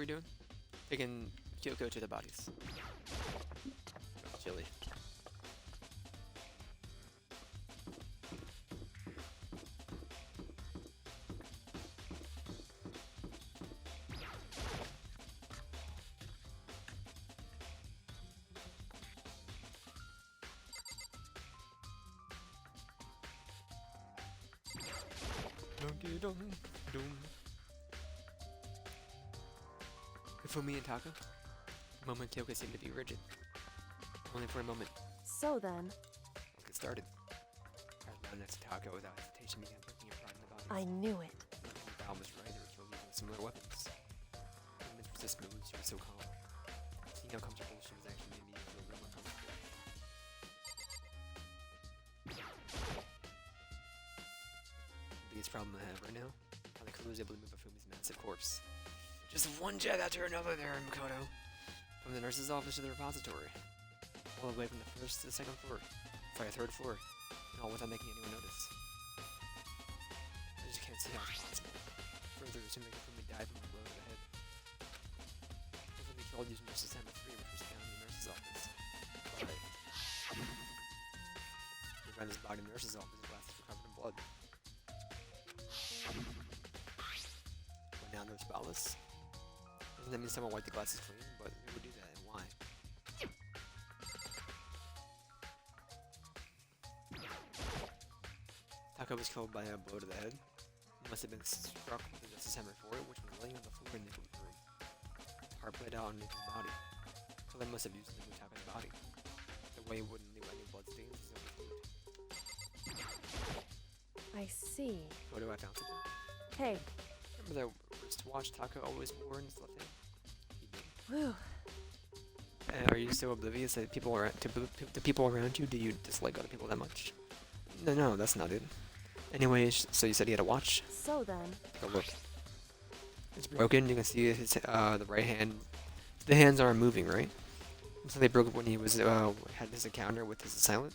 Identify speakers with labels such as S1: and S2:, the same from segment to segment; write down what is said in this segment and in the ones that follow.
S1: we doing? Taking Kyoko to the bodies. Chilly. Dum dum. For me and Taco, the moment Kyoko seemed to be rigid. Only for a moment.
S2: So then,
S1: Let's get started. I was down next to Taco without hesitation began breaking apart in the body.
S2: I knew it.
S1: Val was right, they were still using similar weapons. Movements were so smooth, she was so calm. Seeing how comfortable she was actually made me feel real uncomfortable. The biggest problem I have right now, how the crew was able to move Afumi's massive corpse. Just one jet after another there in Makoto. From the nurse's office to the repository. All the way from the first to the second floor. Sorry, third floor. And all without making anyone notice. I just can't see how it's possible. Further, assuming Afumi died from a blow to the head. Afumi killed using nurse's hammer 3, which was found in the nurse's office. Alright. We found his body in the nurse's office, his glasses were covered in blood. But now there's Ballas. Doesn't that mean someone wiped the glasses clean? But who would do that and why? Taka was killed by a blow to the head. He must have been struck with the Justice Hammer 4, which was laying on the floor in the room. Heart bled out underneath his body. So they must have used it to move Taka's body. The way it wouldn't leave any blood stains is only fluid.
S2: I see.
S1: What do I found something?
S2: Hey.
S1: Remember that wristwatch Taka always wore in his left hand?
S2: Whew.
S1: Are you so oblivious that people are to the people around you? Do you dislike other people that much? No, that's not it. Anyways, so you said he had a watch?
S2: So then,
S1: Take a look. It's broken. You can see his the right hand. The hands aren't moving, right? So they broke it when he was had his encounter with his assailant.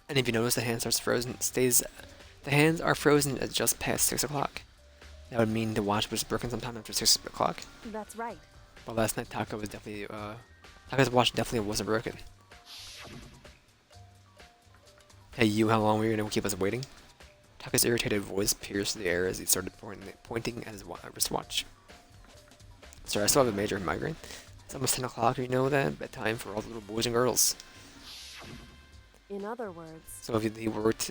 S1: And if you notice, the hands are frozen. The hands are frozen at just past 6 o'clock. That would mean the watch was broken sometime after 6 o'clock.
S2: that's right.
S1: But last night Taka's watch definitely wasn't broken. Hey you, how long were you gonna keep us waiting? Taka's irritated voice pierced the air as he started pointing at his wristwatch. Sorry, I still have a major migraine. It's almost 10 o'clock, you know that? Bedtime for all the little boys and girls.
S2: In other words,
S1: So if he worked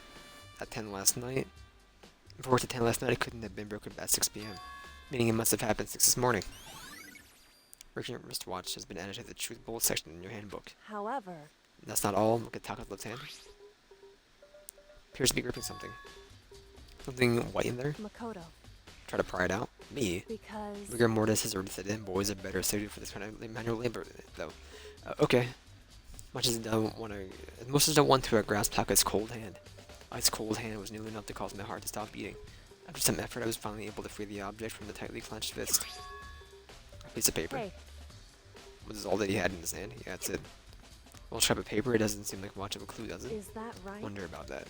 S1: at 10 last night, if he worked at 10 last night, it couldn't have been broken at 6 p.m. Meaning it must have happened 6 this morning. Breaking your wristwatch has been added to the truth bullet section in your handbook.
S2: however,
S1: That's not all. Look at Taka's left hand. Appears to be gripping something. Something white in there.
S2: Makoto,
S1: Try to pry it out. Me.
S2: because
S1: Rigor mortis has already set in. Boys are better suited for this kind of manual labor, though. Okay. Much as most don't want to grasp Taka's cold hand. Ice cold hand was nearly enough to cause my heart to stop beating. After some effort, I was finally able to free the object from the tightly clenched fist. A piece of paper.
S2: hey,
S1: This is all that he had in his hand. Yeah, that's it. Well, scrap of paper, it doesn't seem like much of a clue, does it?
S2: is that right?
S1: Wonder about that.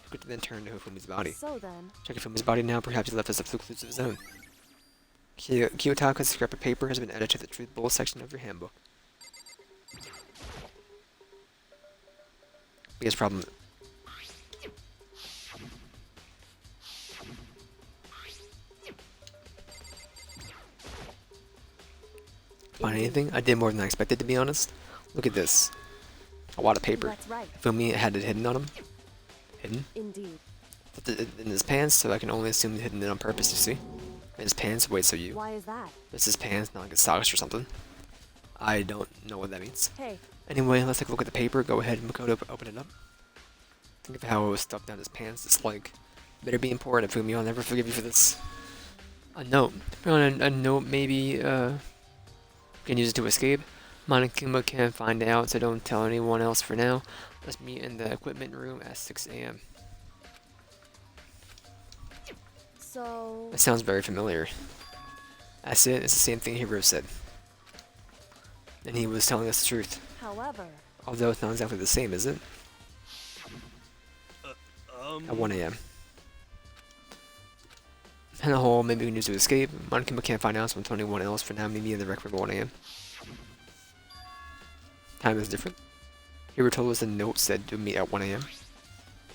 S1: Who could then turn to Hifumi's body?
S2: So then,
S1: Check Hifumi's body now, perhaps he left us a few clues of his own. Kiyotaka's scrap of paper has been added to the truth bullet section of your handbook. Biggest problem. Find anything? I did more than I expected, to be honest. Look at this. A wad of paper.
S2: that's right.
S1: Fumi had it hidden on him. Hidden?
S2: Indeed.
S1: Put it in his pants, so I can only assume he hidden it on purpose, you see? In his pants? Wait, so you...
S2: Why is that?
S1: This is pants, not like his socks or something. I don't know what that means.
S2: Hey,
S1: Anyway, let's take a look at the paper. Go ahead, Makoto, open it up. Think of how it was stuffed down his pants. It's like, better be important, Fumi. I'll never forgive you for this. A note. A note, maybe, can use it to escape. Monokuma can't find out, so don't tell anyone else for now. Let's meet in the equipment room at 6 a.m.
S2: so
S1: That sounds very familiar. That's it. It's the same thing Hiro said. And he was telling us the truth.
S2: however,
S1: Although it's not exactly the same, is it? At 1 a.m. In the hole, maybe we need to escape. Monokuma can't find us when anyone else. For now, meet me in the record 1 a.m. Time is different. Hiro told us the note said to meet at 1 a.m.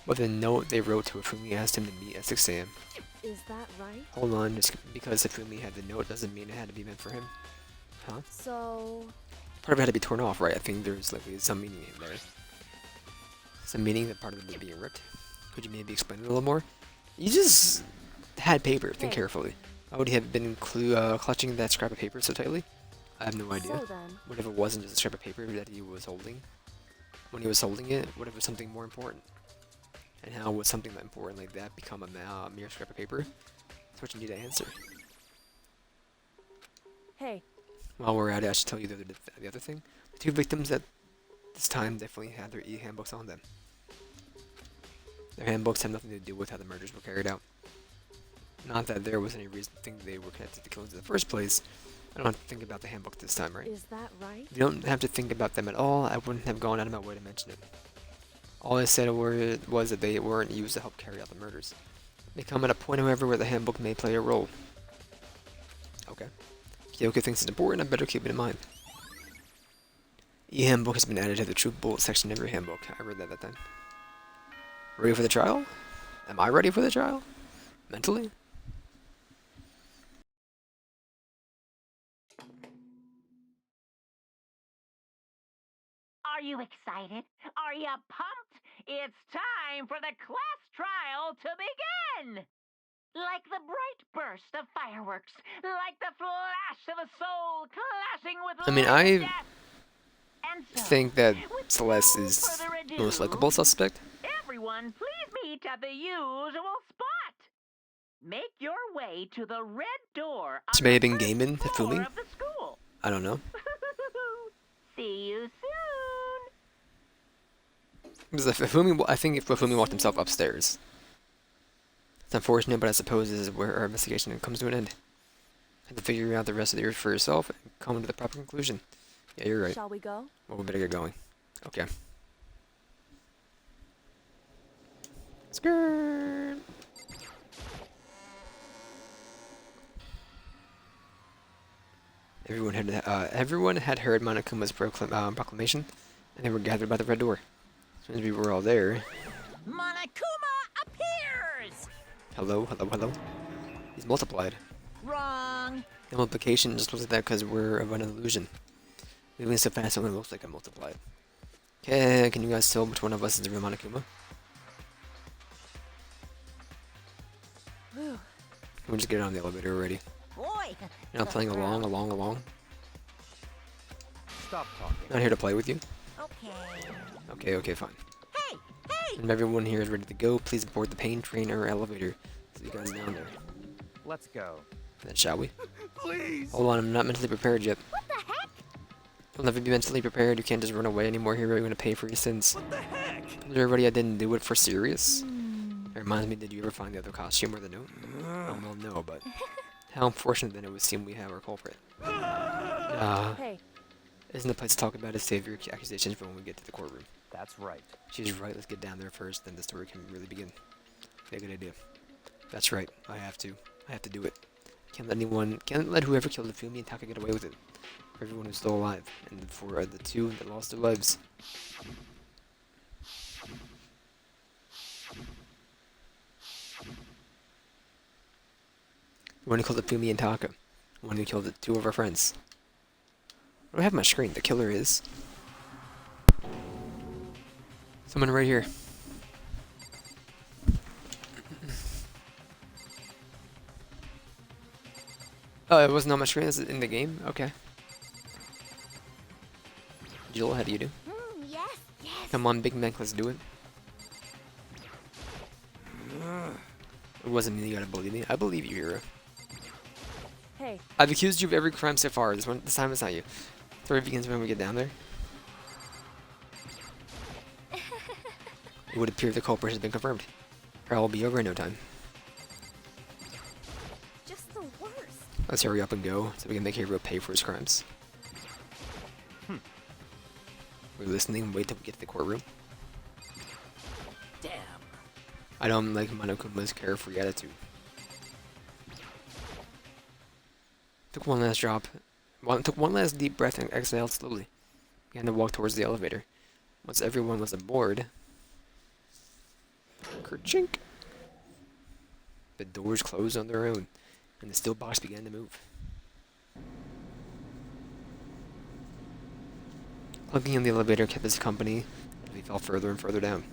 S1: But the note they wrote to Ifumi asked him to meet at 6 a.m.
S2: Is that right?
S1: Hold on, just because Ifumi had the note doesn't mean it had to be meant for him. Huh?
S2: So,
S1: Part of it had to be torn off, right? I think there's likely some meaning in there. Some meaning that part of it was being ripped. Could you maybe explain it a little more? You just had paper. Think
S2: Hey.
S1: carefully. Why would he have been clutching that scrap of paper so tightly? I have no idea.
S2: so then,
S1: What if it wasn't just a scrap of paper that he was holding? When he was holding it, what if it was something more important? And how would something that important like that become a mere scrap of paper? That's what you need to answer.
S2: hey,
S1: While we're at it, I should tell you the other thing. The 2 victims at this time definitely had their e-handbooks on them. Their handbooks have nothing to do with how the murders were carried out. Not that there was any reason to think they were connected to the killings in the first place. I don't have to think about the handbook this time, right?
S2: is that right?
S1: You don't have to think about them at all. I wouldn't have gone out of my way to mention it. All I said was that they weren't used to help carry out the murders. They come at a point, however, where the handbook may play a role. Okay. Kyoka thinks it's important, I better keep it in mind. E-handbook has been added to the true bullet section of your handbook. I read that time. Ready for the trial? Am I ready for the trial? Mentally?
S3: Are you excited? Are you pumped? It's time for the class trial to begin! Like the bright burst of fireworks, like the flash of a soul clashing with
S1: I mean,
S3: light
S1: I
S3: and death. And so,
S1: think that
S3: with
S1: Celeste
S3: no
S1: is
S3: further ado,
S1: most likable suspect.
S3: everyone, please meet at the usual spot. Make your way to the red door on
S1: She may
S3: the
S1: have been
S3: first
S1: gaming
S3: floor
S1: Hifumi.
S3: of the school.
S1: I don't know.
S3: See you soon.
S1: Because if Hifumi, I think if Hifumi walked himself upstairs. It's unfortunate, but I suppose this is where our investigation comes to an end. Have to figure out the rest of the earth for yourself and come to the proper conclusion. Yeah, you're right.
S2: Shall we go?
S1: Well, we better get going. Okay. Skirt. Everyone had heard Monokuma's proclamation, and they were gathered by the red door. As soon as we were all there,
S3: Monokuma appears!
S1: hello, hello, hello. He's multiplied.
S3: Wrong.
S1: The multiplication just looks like that because we're of an illusion. Moving so fast, it only looks like I'm multiplied. Okay, can you guys tell which one of us is the real Monokuma?
S2: Whew.
S1: We'll just get on the elevator already.
S3: Boy.
S1: You're not playing along.
S4: Stop talking.
S1: Not here to play with you.
S3: Okay.
S1: Okay, fine.
S3: Hey! Hey!
S1: And if everyone here is ready to go, please board the pain train or elevator. See you guys down there.
S4: Let's go.
S1: Then shall we?
S4: Please.
S1: Hold on, I'm not mentally prepared yet.
S3: What the heck?
S1: You'll never be mentally prepared. You can't just run away anymore, Hero. You're gonna pay for your sins.
S4: What the heck?
S1: Already, I didn't do it for serious. It reminds me, did you ever find the other costume or the note? Oh, well, no, but how unfortunate then it would seem we have our culprit.
S2: Hey,
S1: Isn't the place to talk about his savior accusations for when we get to the courtroom?
S4: That's right.
S1: She's right. Let's get down there first, then the story can really begin. Yeah, good idea. That's right. I have to do it. Can't let whoever killed Ifumi and Taka get away with it. For everyone who's still alive, and for the 2 that lost their lives. The one who killed Ifumi and Taka. The one who killed 2 of our friends. What do I have on my screen? The killer is someone right here. Oh, it wasn't on my screen. Is it in the game? Okay. Jill, how do you do?
S2: yes, yes.
S1: Come on, Big Mac, let's do it. It wasn't me. You gotta believe me. I believe you, Hero.
S2: Hey,
S1: I've accused you of every crime so far. This time it's not you. Story begins when we get down there. It would appear the culprit has been confirmed. Trial will be over in no time.
S2: just the worst.
S1: Let's hurry up and go so we can make Hero pay for his crimes. We're listening. Wait till we get to the courtroom.
S3: Damn.
S1: I don't like Monokuma's carefree attitude. Took one last drop. Took one last deep breath and exhaled slowly. Began to walk towards the elevator. Once everyone was aboard, kerchink! The doors closed on their own, and the steel box began to move. Clunking in the elevator kept us company as we fell further and further down.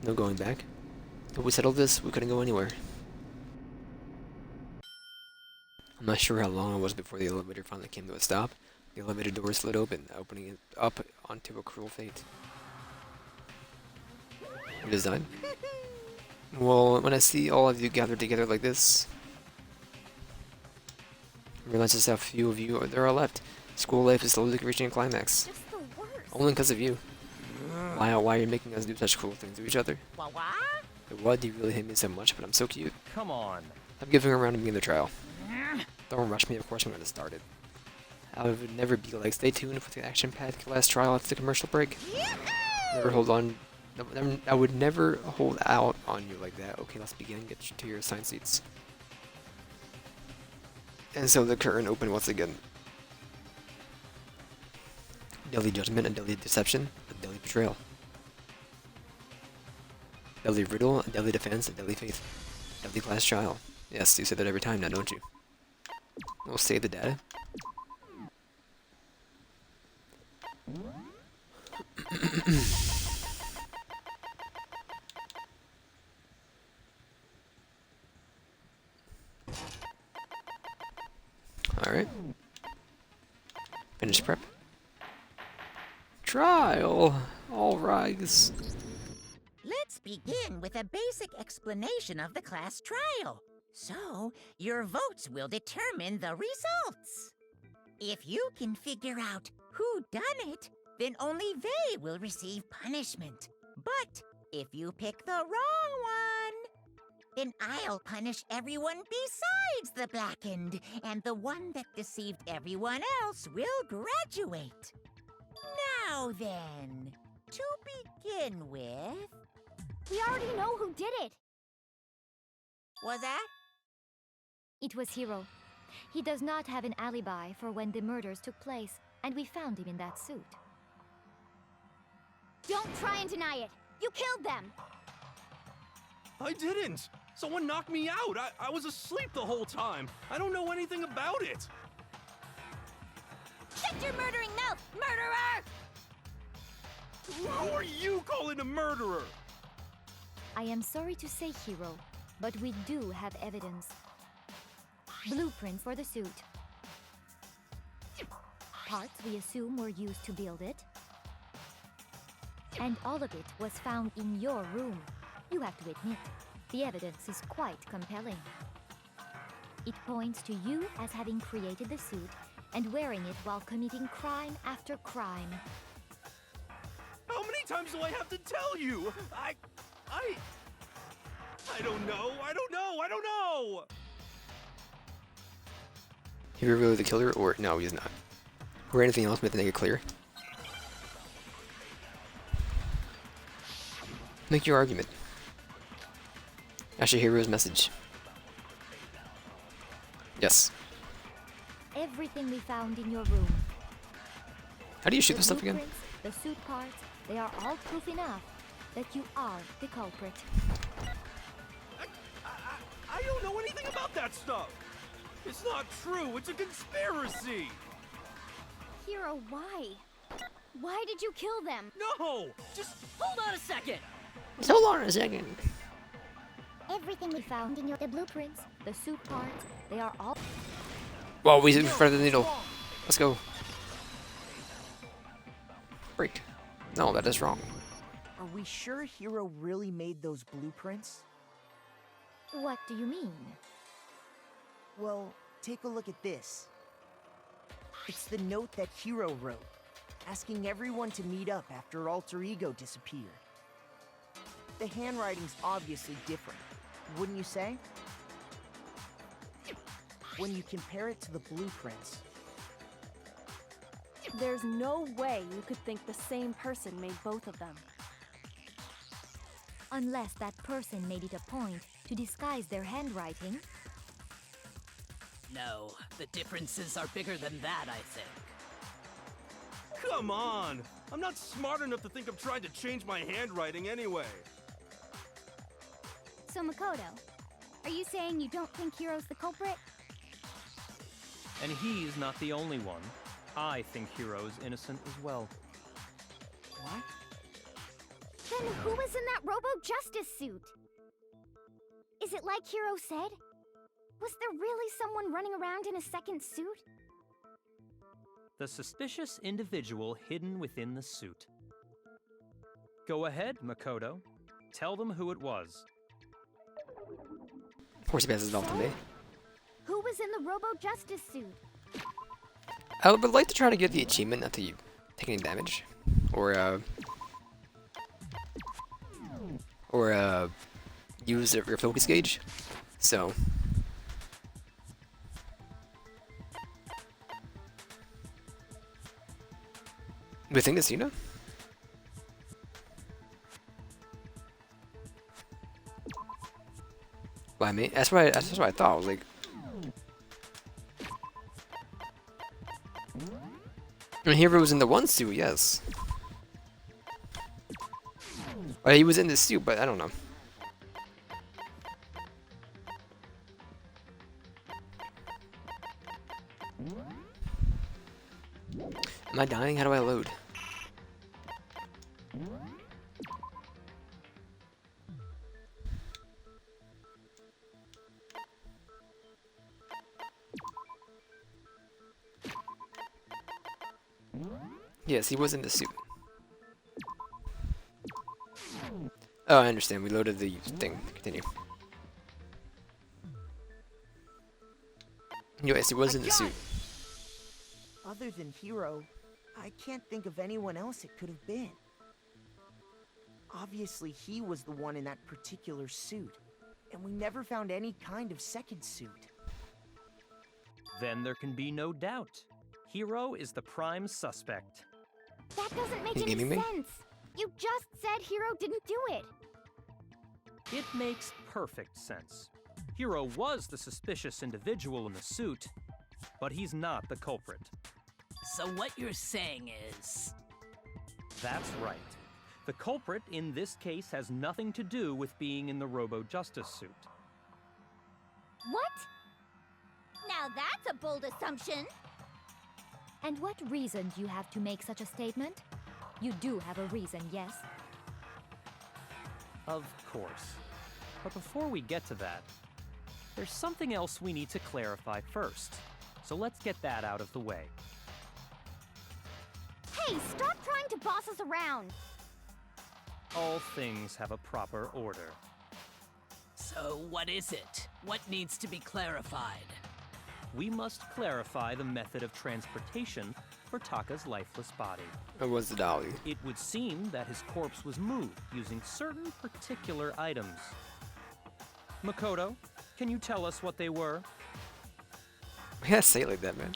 S1: No going back. If we settled this, we couldn't go anywhere. I'm not sure how long it was before the elevator finally came to a stop. The elevator door slid open, opening it up onto a cruel fate. What is that? Well, when I see all of you gathered together like this, I realize just how few of you there are left. School life is slowly reaching a climax.
S2: Just the worst.
S1: Only because of you. Why are you making us do such cruel things to each other? Why do you really hate me so much? But I'm so cute.
S4: Come on.
S1: I'm giving around to me in the trial. Don't rush me, of course I'm going to start it. I would never be like, stay tuned for the action-packed last trial after the commercial break. Never hold on. I would never hold out on you like that. Okay, let's begin. Get to your assigned seats. And so the curtain opened once again. Deadly judgment, a deadly deception, a deadly betrayal. Deadly riddle, a deadly defense, a deadly faith. Deadly class trial. Yes, you say that every time now, don't you? We'll save the data. Alright. Finish prep. Trial! All rise.
S5: Let's begin with a basic explanation of the class trial. So, your votes will determine the results. If you can figure out who done it, then only they will receive punishment. But if you pick the wrong one, then I'll punish everyone besides the blackened, and the one that deceived everyone else will graduate. Now then, to begin with...
S2: We already know who did it.
S5: Was that?
S2: It was Hiro. He does not have an alibi for when the murders took place, and we found him in that suit. Don't try and deny it. You killed them.
S6: I didn't! Someone knocked me out! I was asleep the whole time! I don't know anything about it!
S2: Shut your murdering mouth, murderer!
S6: Who are you calling a murderer?
S2: I am sorry to say, Hiro, but we do have evidence. Blueprints for the suit. Parts we assume were used to build it. And all of it was found in your room. You have to admit, the evidence is quite compelling. It points to you as having created the suit and wearing it while committing crime after crime.
S6: How many times do I have to tell you? I don't know, I don't know!
S1: He really the killer, or no, he's not. Or anything else, make it clear. Make your argument. Actually, Hero's message. Yes.
S2: Everything we found in your room.
S1: How do you shoot
S2: The
S1: this stuff again?
S2: blueprints, the suit parts, they are all proof enough that you are the culprit.
S6: I don't know anything about that stuff! It's not true, it's a conspiracy!
S2: Hiro, why? Why did you kill them?
S6: No! Just
S3: Hold on a second!
S1: Hold on a second.
S2: Everything we found in the blueprints, the suit parts, they are all...
S1: Whoa, we threaded the needle. Let's go. Break. No, that is wrong.
S7: Are we sure Hiro really made those blueprints?
S2: What do you mean?
S7: Well, take a look at this. It's the note that Hiro wrote, asking everyone to meet up after Alter Ego disappeared. The handwriting's obviously different, wouldn't you say? When you compare it to the blueprints.
S8: There's no way you could think the same person made both of them.
S2: Unless that person made it a point to disguise their handwriting
S9: No, the differences are bigger than that, I think.
S6: Come on! I'm not smart enough to think of trying to change my handwriting anyway.
S2: So, Makoto, are you saying you don't think Hiro's the culprit?
S4: And he's not the only one. I think Hiro's innocent as well.
S2: What? Then who was in that Robo-Justice suit? Is it like Hiro said? Was there really someone running around in a second suit?
S4: The suspicious individual hidden within the suit. Go ahead, Makoto. Tell them who it was.
S1: Of course he passes it off to me.
S2: Who was in the Robo-Justice suit?
S1: I would like to try to get the achievement not to take any damage. Or use your focus gauge. So... do you think it's Yuna? Well, I mean, that's what I thought. I was like, I mean, Hero was in the one suit, yes. Well, he was in the suit, but I don't know. Am I dying? How do I load? Yes, he was in the suit. Oh, I understand. We loaded the thing. Continue. Yes, he was in the suit.
S7: Other than Hiro, I can't think of anyone else it could have been. Obviously, he was the one in that particular suit, and we never found any kind of second suit.
S4: Then there can be no doubt. Hiro is the prime suspect.
S2: That doesn't make
S1: You
S2: any
S1: giving me?
S2: sense. You just said Hiro didn't do it.
S4: It makes perfect sense. Hiro was the suspicious individual in the suit, but he's not the culprit.
S9: So what you're saying is...
S4: That's right. The culprit in this case has nothing to do with being in the Robo-Justice suit.
S2: What? Now that's a bold assumption. And what reason do you have to make such a statement? You do have a reason, yes?
S4: Of course. But before we get to that, there's something else we need to clarify first. So let's get that out of the way.
S2: Hey, stop trying to boss us around!
S4: All things have a proper order.
S9: So what is it? What needs to be clarified?
S4: We must clarify the method of transportation for Taka's lifeless body.
S1: It was the dolly.
S4: It would seem that his corpse was moved using certain particular items. Makoto, can you tell us what they were?
S1: Yeah, say it like that, man.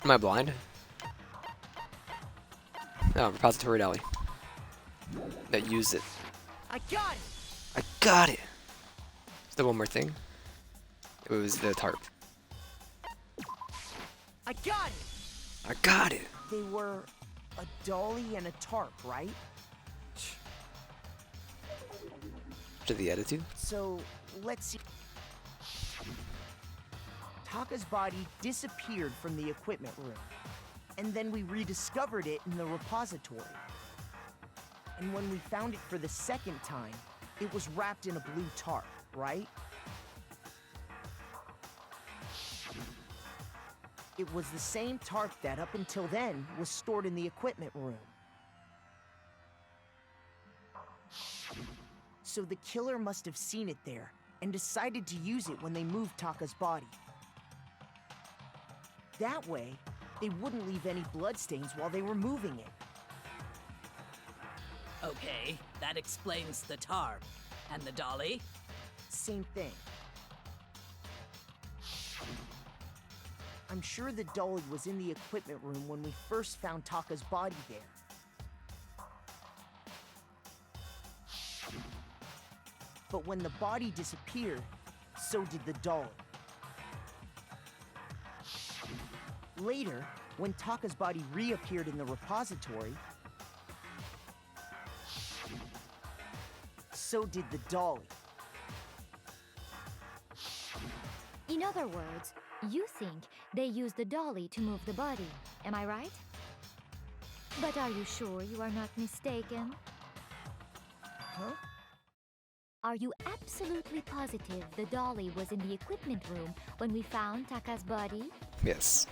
S1: Am I blind? Oh, repository dolly. That used it.
S7: I got it!
S1: I got it! Is there one more thing? It was the tarp.
S7: I got it!
S1: I got it!
S7: They were a dolly and a tarp, right?
S1: To the attitude?
S7: So, let's see. Taka's body disappeared from the equipment room, and then we rediscovered it in the repository. And when we found it for the second time, it was wrapped in a blue tarp, right? It was the same tarp that, up until then, was stored in the equipment room. So the killer must have seen it there, and decided to use it when they moved Taka's body. That way, they wouldn't leave any bloodstains while they were moving it.
S9: Okay, that explains the tarp. And the dolly?
S7: Same thing. I'm sure the dolly was in the equipment room when we first found Taka's body there. But when the body disappeared, so did the dolly. Later, when Taka's body reappeared in the repository, so did the dolly.
S2: In other words, you think they used the dolly to move the body, am I right? But are you sure you are not mistaken?
S7: Huh?
S2: Are you absolutely positive the dolly was in the equipment room when we found Taka's body?
S1: Yes.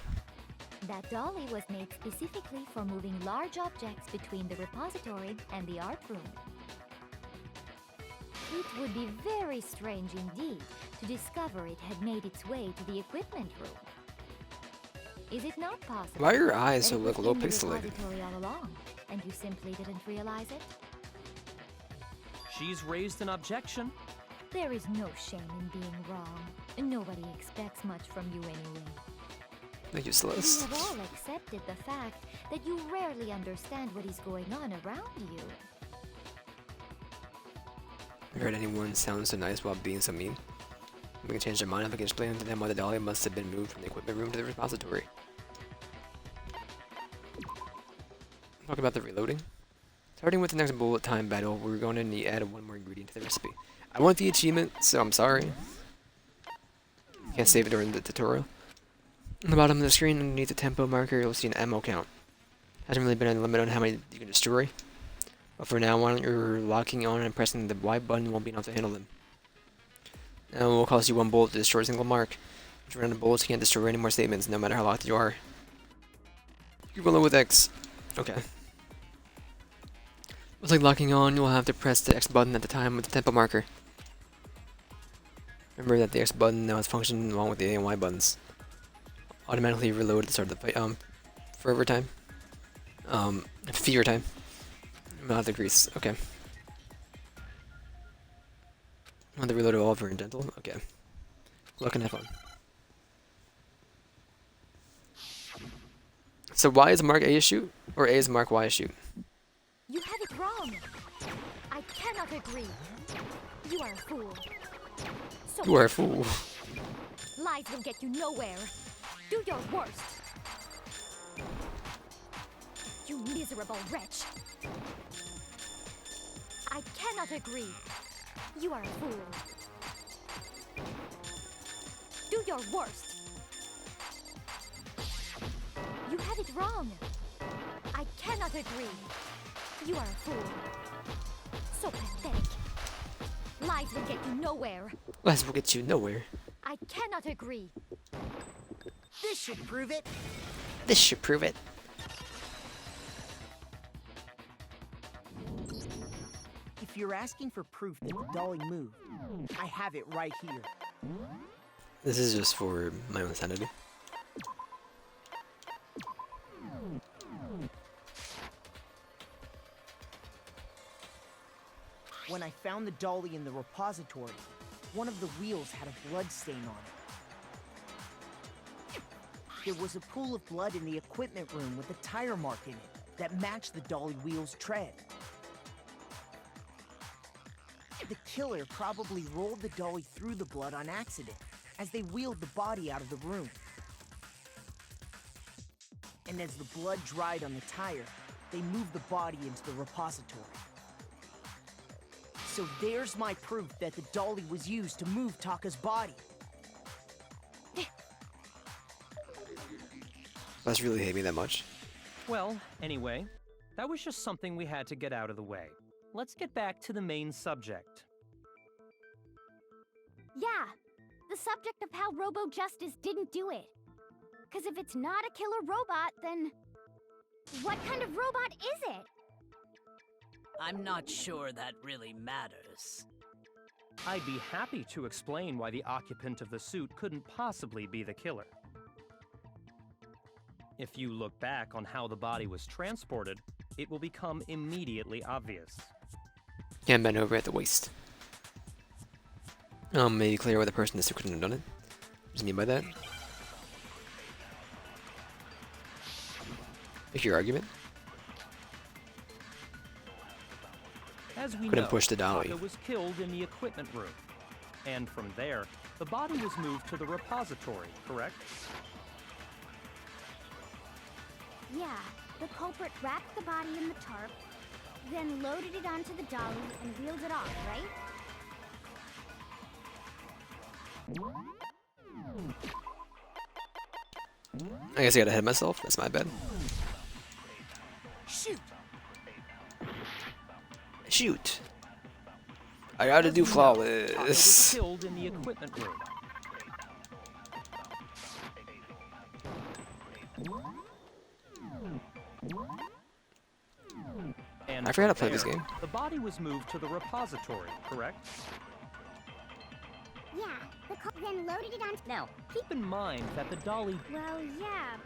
S2: That dolly was made specifically for moving large objects between the repository and the art room. It would be very strange indeed to discover it had made its way to the equipment room. Is it not possible?
S1: Why are your eyes
S2: that
S1: so
S2: it was
S1: like low
S2: in the
S1: pixelated?
S2: repository all along, and you simply didn't realize it?
S4: She's raised an objection.
S2: There is no shame in being wrong. Nobody expects much from you anyway.
S1: Thank you,
S2: You
S1: Celeste.
S2: have all accepted the fact that you rarely understand what is going on around you.
S1: I heard anyone sound so nice while being so mean. We can change their mind if I can explain to them why the dolly must have been moved from the equipment room to the repository. Talk about the reloading. Starting with the next bullet time battle, we're going to need to add one more ingredient to the recipe. I want the achievement, so I'm sorry. Can't save it during the tutorial. On the bottom of the screen, underneath the tempo marker, you'll see an ammo count. Hasn't really been a limit on how many you can destroy. But for now on, you're locking on and pressing the Y button won't be enough to handle them. Now it will cost you 1 bullet to destroy a single mark. If you run out of bullets, you can't destroy any more statements, no matter how locked you are. You roll it with X. Okay. Looks like locking on, you'll have to press the X button at the time with the tempo marker. Remember that the X button now has function along with the A and Y buttons. Automatically reload at the start of the fight, forever time. Fever time. Not the grease, okay. Want to reload it all over in dental? Okay. Luck and have fun. So Y is mark A is shoot, or A is mark Y is shoot?
S2: You have it wrong. I cannot agree. You are a fool. So
S1: You are a fool.
S2: lies will get you nowhere. Do your worst. You miserable wretch. I cannot agree. You are a fool. Do your worst. You have it wrong. I cannot agree. You are a fool. So pathetic. Lies will get you nowhere.
S1: Lies will get you nowhere.
S2: I cannot agree.
S7: This should prove it.
S1: This should prove it.
S7: If you're asking for proof that the dolly moved, I have it right here.
S1: This is just for my own sanity.
S7: When I found the dolly in the repository, one of the wheels had a blood stain on it. There was a pool of blood in the equipment room with a tire mark in it that matched the dolly wheel's tread. The killer probably rolled the dolly through the blood on accident as they wheeled the body out of the room. And as the blood dried on the tire, they moved the body into the repository. So there's my proof that the dolly was used to move Taka's body.
S1: Let's really hate me that much.
S4: Well, anyway, that was just something we had to get out of the way. Let's get back to the main subject.
S10: Yeah, the subject of how Robo Justice didn't do it. Because if it's not a killer robot, then what kind of robot is it?
S9: I'm not sure that really matters.
S4: I'd be happy to explain why the occupant of the suit couldn't possibly be the killer. If you look back on how the body was transported, it will become immediately obvious.
S1: Can't bend over at the waist. Maybe clear why the person in the suit couldn't have done it. What do you mean by that? Make your argument.
S4: As we
S1: Couldn't
S4: know,
S1: push the dolly.
S4: Taka was killed in the equipment room. And from there, the body was moved to the repository, correct?
S10: Yeah, the culprit wrapped the body in the tarp, then loaded it onto the dolly and wheeled it off, right?
S1: I guess I got ahead of myself. That's my bad.
S7: Shoot!
S1: Shoot! I gotta do
S4: Taka was
S1: flawless.
S4: killed in the equipment room. And
S1: I forgot to
S4: from
S1: play this
S4: there,
S1: game.
S4: The body was moved to the repository, correct?
S10: Yeah, the then loaded it onto...
S4: Now, keep in mind that the dolly...
S10: Well, yeah,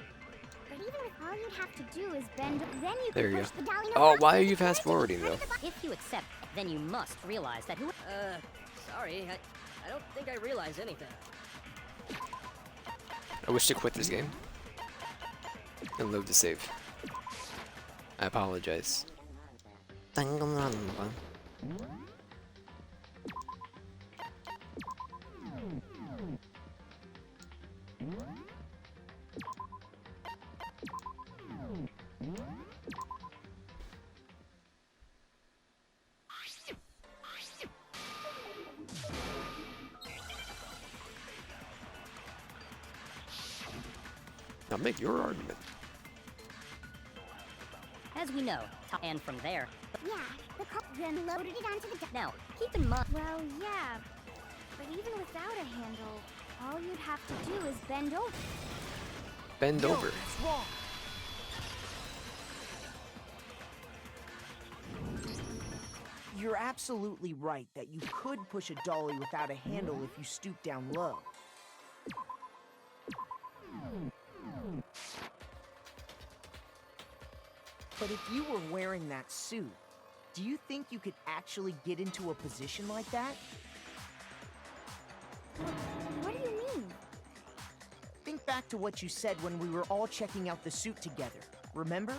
S10: but even with all you'd have to do is bend... Then you
S1: There
S10: can
S1: you
S10: push
S1: go.
S10: the dolly...
S1: Oh, why are you fast forwarding though?
S11: If you accept, then you must realize that who... sorry, I don't think I realize anything.
S1: I wish to quit this game and load the save. I apologize. Danganronpa. Now make your argument.
S11: As we know, and from there...
S10: Yeah, the then loaded it onto the...
S11: Now, keep in mind...
S10: Well, yeah, but even without a handle, all you'd have to do is bend over.
S1: Bend over.
S7: It's wrong. You're absolutely right that you could push a dolly without a handle if you stoop down low. But if you were wearing that suit, do you think you could actually get into a position like that?
S10: What do you mean?
S7: Think back to what you said when we were all checking out the suit together, remember?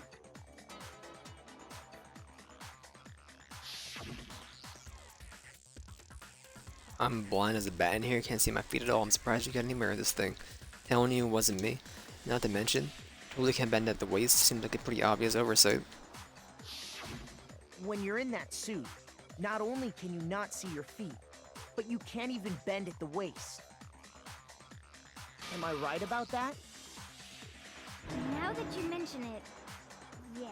S1: I'm blind as a bat in here, can't see my feet at all. I'm surprised you got any mirror of this thing. Telling you it wasn't me. Not to mention, totally can bend at the waist, seems like a pretty obvious oversight.
S7: When you're in that suit, not only can you not see your feet, but you can't even bend at the waist. Am I right about that?
S10: Now that you mention it, yeah.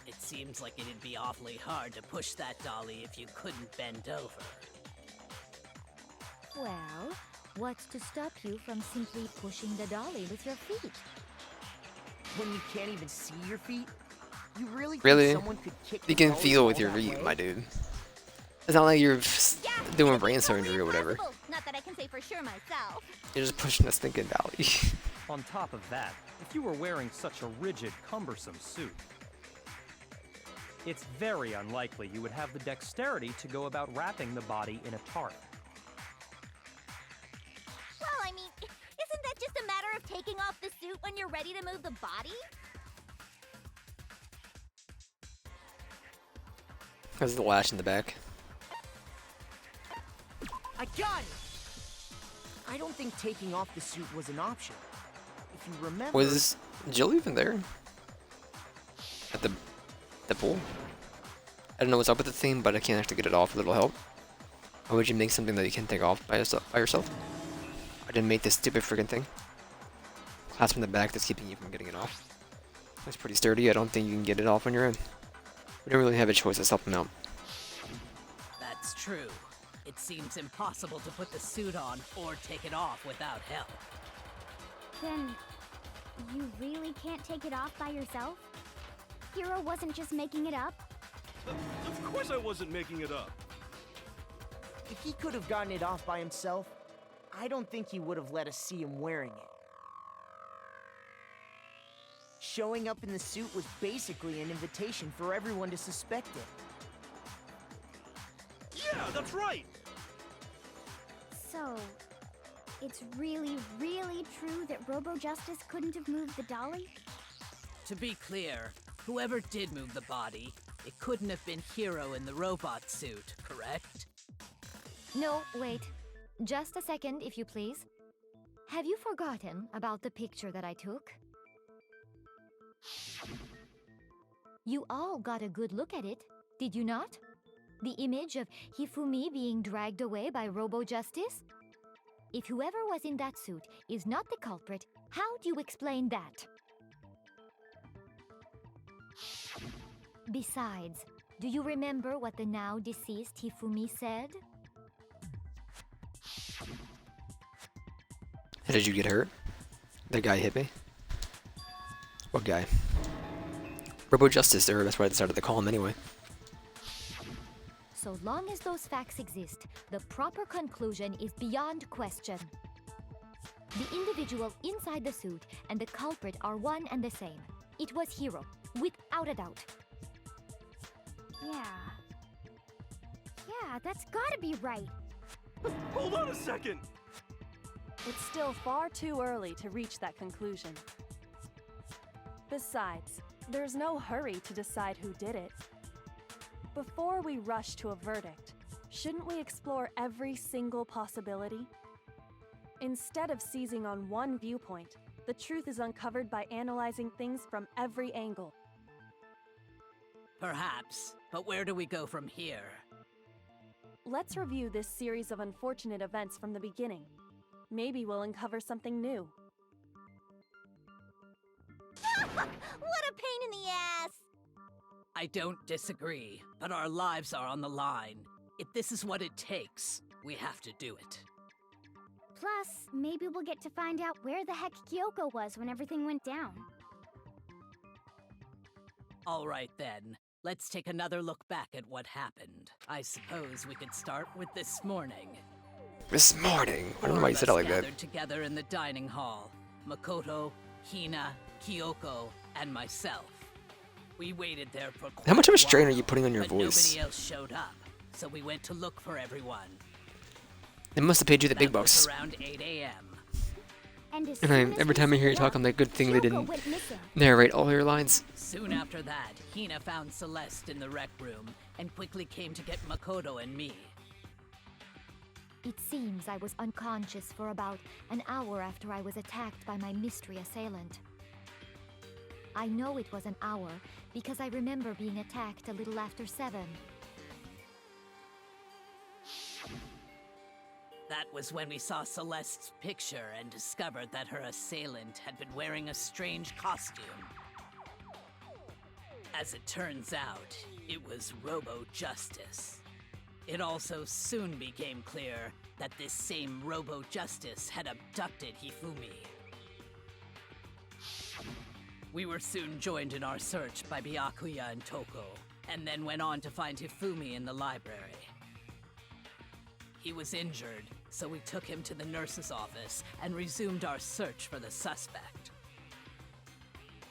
S9: It seems like it'd be awfully hard to push that dolly if you couldn't bend over.
S2: Well, what's to stop you from simply pushing the dolly with your feet?
S7: When you can't even see your feet? You really
S1: Really?
S7: think someone could kick
S1: You
S7: the
S1: can
S7: dolly
S1: feel
S7: all
S1: with your
S7: that
S1: feet,
S7: way?
S1: my dude. It's not like you're doing brain
S10: Totally
S1: surgery or whatever.
S10: impossible. Not that I can say for sure myself.
S1: You're just pushing a stinking dolly.
S4: On top of that, if you were wearing such a rigid, cumbersome suit, it's very unlikely you would have the dexterity to go about wrapping the body in a tarp.
S10: Well, I mean, isn't that just a matter of taking off the suit when you're ready to move the body?
S1: There's the lash in the back.
S7: I got it! I don't think taking off the suit was an option. If you remember...
S1: Was Jill even there? At the pool? I don't know what's up with the thing, but I can't actually get it off with a little help. Why would you make something that you can take off by yourself? I didn't make this stupid freaking thing. Clasp in the back that's keeping you from getting it off. It's pretty sturdy. I don't think you can get it off on your own. We don't really have a choice to help him out.
S9: That's true. It seems impossible to put the suit on or take it off without help.
S10: Then, you really can't take it off by yourself? Hero wasn't just making it up?
S6: Of course I wasn't making it up.
S7: If he could have gotten it off by himself, I don't think he would have let us see him wearing it. Showing up in the suit was basically an invitation for everyone to suspect it.
S6: Yeah, that's right.
S10: So, it's really, really true that Robo Justice couldn't have moved the dolly?
S9: To be clear, whoever did move the body It couldn't have been Hiro in the robot suit, correct?
S2: No, wait. Just a second, if you please. Have you forgotten about the picture that I took? You all got a good look at it, did you not? The image of Hifumi being dragged away by Robo-Justice? If whoever was in that suit is not the culprit, how do you explain that? Besides, do you remember what the now deceased Hifumi said?
S1: How did you get hurt? That guy hit me. What guy? Robo Justice, or that's what I decided to call him anyway.
S2: So long as those facts exist, the proper conclusion is beyond question. The individual inside the suit and the culprit are one and the same. It was Hiro, without a doubt.
S10: Yeah. Yeah, that's gotta be right.
S6: Hold on a second!
S8: It's still far too early to reach that conclusion. Besides, there's no hurry to decide who did it. Before we rush to a verdict, shouldn't we explore every single possibility? Instead of seizing on one viewpoint, the truth is uncovered by analyzing things from every angle.
S9: Perhaps, but where do we go from here?
S8: Let's review this series of unfortunate events from the beginning. Maybe we'll uncover something new.
S10: What a pain in the ass!
S9: I don't disagree, but our lives are on the line. If this is what it takes, we have to do it.
S10: Plus, maybe we'll get to find out where the heck Kyoko was when everything went down.
S9: All right then, let's take another look back at what happened. I suppose we could start with this morning.
S1: This morning? I don't know why you said it like that.
S9: Gathered together in the dining hall. Makoto, Hina, Kyoko, and myself. We waited there for quite
S1: How much of a strain are
S9: while,
S1: you putting on your
S9: but
S1: voice?
S9: Nobody else showed up, so we went to look for everyone.
S1: They must have paid you the big
S9: That was
S1: bucks.
S9: around 8 a.m.
S10: And as
S1: And
S10: soon as
S1: every
S10: we
S1: time I hear you
S10: split
S1: talk, I'm like, good thing they
S10: Kyoko
S1: didn't
S10: went missing.
S1: narrate all your lines.
S9: Soon after that, Hina found Celeste in the rec room and quickly came to get Makoto and me.
S2: It seems I was unconscious for about an hour after I was attacked by my mystery assailant. I know it was an hour because I remember being attacked a little after 7.
S9: That was when we saw Celeste's picture and discovered that her assailant had been wearing a strange costume. As it turns out, it was Robo-Justice. It also soon became clear that this same Robo-Justice had abducted Hifumi. We were soon joined in our search by Byakuya and Toko, and then went on to find Hifumi in the library. He was injured, so we took him to the nurse's office and resumed our search for the suspect.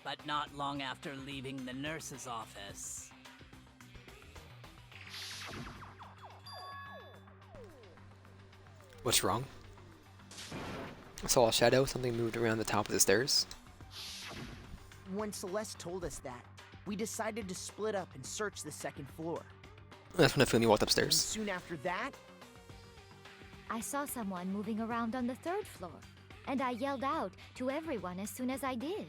S9: But not long after leaving the nurse's office...
S1: What's wrong? I saw a shadow. Something moved around the top of the stairs.
S7: When Celeste told us that, we decided to split up and search the second floor.
S1: That's when Hifumi walked
S7: And
S1: upstairs.
S7: soon after that,
S2: I saw someone moving around on the 3rd floor, and I yelled out to everyone as soon as I did.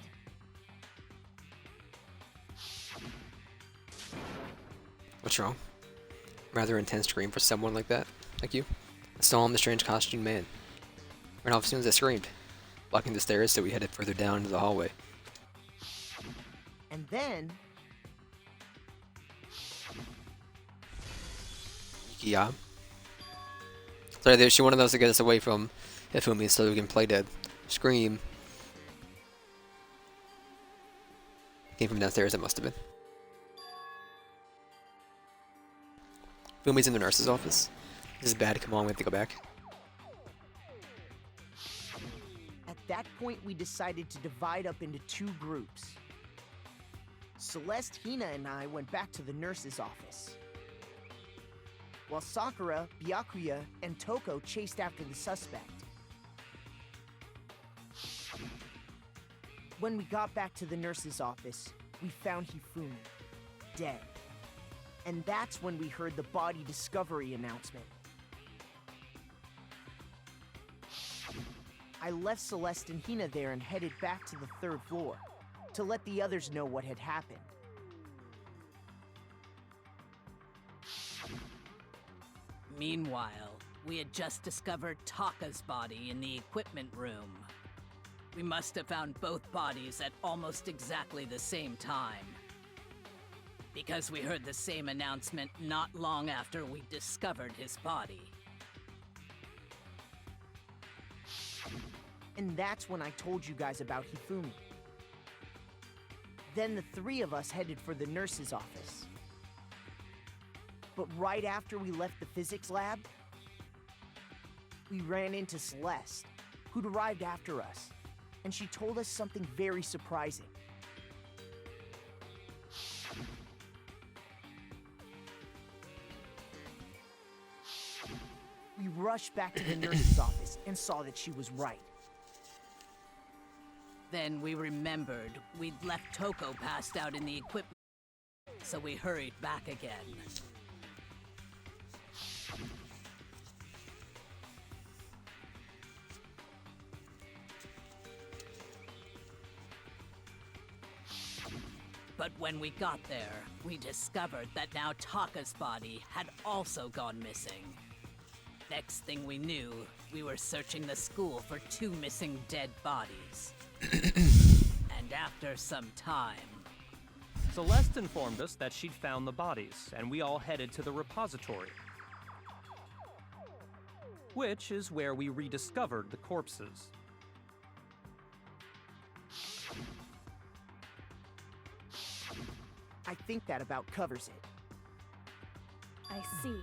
S1: What's wrong? Rather intense scream for someone like that, like you. I saw him, the strange costumed man. Ran off as soon as I screamed, blocking the stairs, so we headed further down into the hallway.
S7: and then,
S1: Yeah. Sorry, there's one of those to get us away from Hifumi so we can play dead. Scream. Came from downstairs, it must have been. Fumi's in the nurse's office. This is bad, come on, we have to go back.
S7: at that point, we decided to divide up into 2 groups. Celeste, Hina, and I went back to the nurse's office, while Sakura, Byakuya, and Toko chased after the suspect. When we got back to the nurse's office, we found Hifumi, dead. And that's when we heard the body discovery announcement. I left Celeste and Hina there and headed back to the 3rd floor to let the others know what had happened.
S9: Meanwhile, we had just discovered Taka's body in the equipment room. We must have found both bodies at almost exactly the same time. Because we heard the same announcement not long after we discovered his body.
S7: And that's when I told you guys about Hifumi. Then the 3 of us headed for the nurse's office. But right after we left the physics lab, we ran into Celeste, who'd arrived after us, and she told us something very surprising. We rushed back to the nurse's office and saw that she was right.
S9: Then we remembered we'd left Toko passed out in the equipment, so we hurried back again. But when we got there, we discovered that now Taka's body had also gone missing. Next thing we knew, we were searching the school for 2 missing dead bodies. And after some time...
S4: Celeste informed us that she'd found the bodies, and we all headed to the repository. Which is where we rediscovered the corpses.
S7: I think that about covers it.
S8: I see.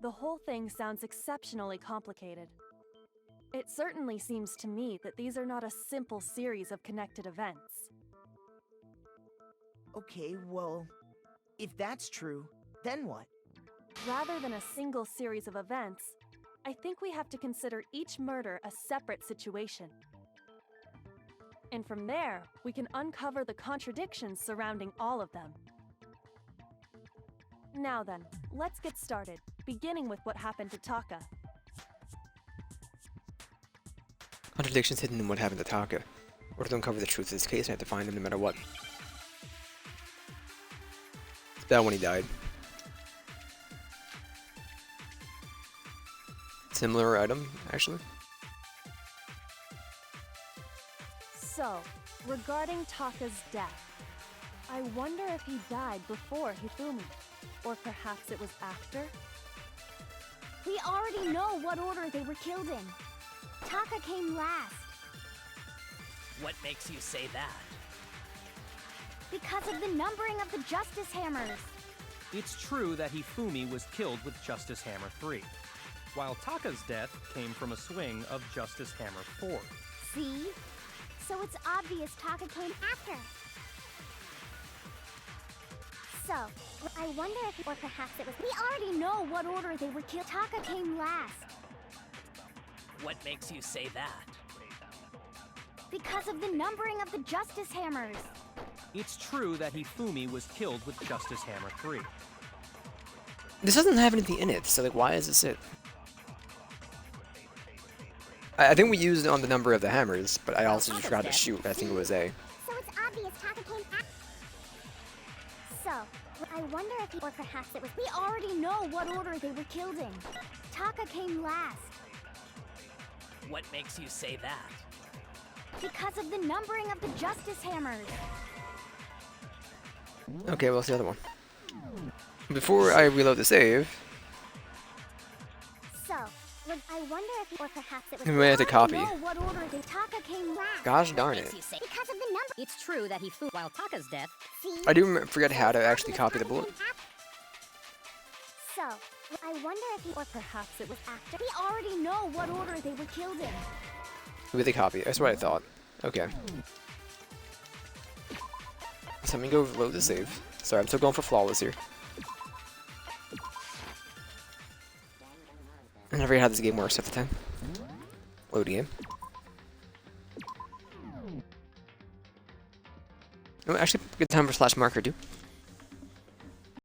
S8: The whole thing sounds exceptionally complicated. It certainly seems to me that these are not a simple series of connected events.
S7: Okay, well, if that's true, then what?
S8: Rather than a single series of events, I think we have to consider each murder a separate situation. And from there, we can uncover the contradictions surrounding all of them. Now then, let's get started, beginning with what happened to Taka.
S1: Contradictions hidden in what happened to Taka. In order to uncover the truth of this case, I have to find him no matter what. It's bad when he died. Similar item, actually.
S8: So, regarding Taka's death, I wonder if he died before Hifumi, or perhaps it was after?
S10: We already know what order they were killed in. Taka came last.
S9: What makes you say that?
S10: Because of the numbering of the Justice Hammers.
S4: It's true that Hifumi was killed with Justice Hammer 3, while Taka's death came from a swing of Justice Hammer 4.
S10: See? So it's obvious Taka came after. So, I wonder if, or perhaps it was, we already know what order they were killed. Taka came last.
S9: What makes you say that?
S10: Because of the numbering of the Justice Hammers.
S4: It's true that Hifumi was killed with Justice Hammer 3.
S1: This doesn't have anything in it, so like, why is this it? I think we used it on the number of the hammers, but I also just forgot to shoot. I think it was A.
S10: So it's obvious Taka came after. So, I wonder if, or perhaps it was, we already know what order they were killed in. Taka came last.
S9: What makes you say that?
S10: Because of the numbering of the Justice Hammers.
S1: Okay, what's the other one? Before I reload the save,
S10: So, I wonder if, or perhaps it was,
S1: we may have to copy.
S10: know what order they Taka came last.
S1: Gosh darn it.
S11: Makes you say
S10: Because of the number.
S11: it's true that while Taka's death,
S10: See?
S1: I do forget how to actually copy the bullet.
S10: So, I wonder if, or perhaps it was after. We already know what order they were killed in.
S1: With the copy, that's what I thought. Okay. So let me go load the save. Sorry, I'm still going for flawless here. I never forget how this game works at the time. Load game. Oh, actually, good time for slash marker too.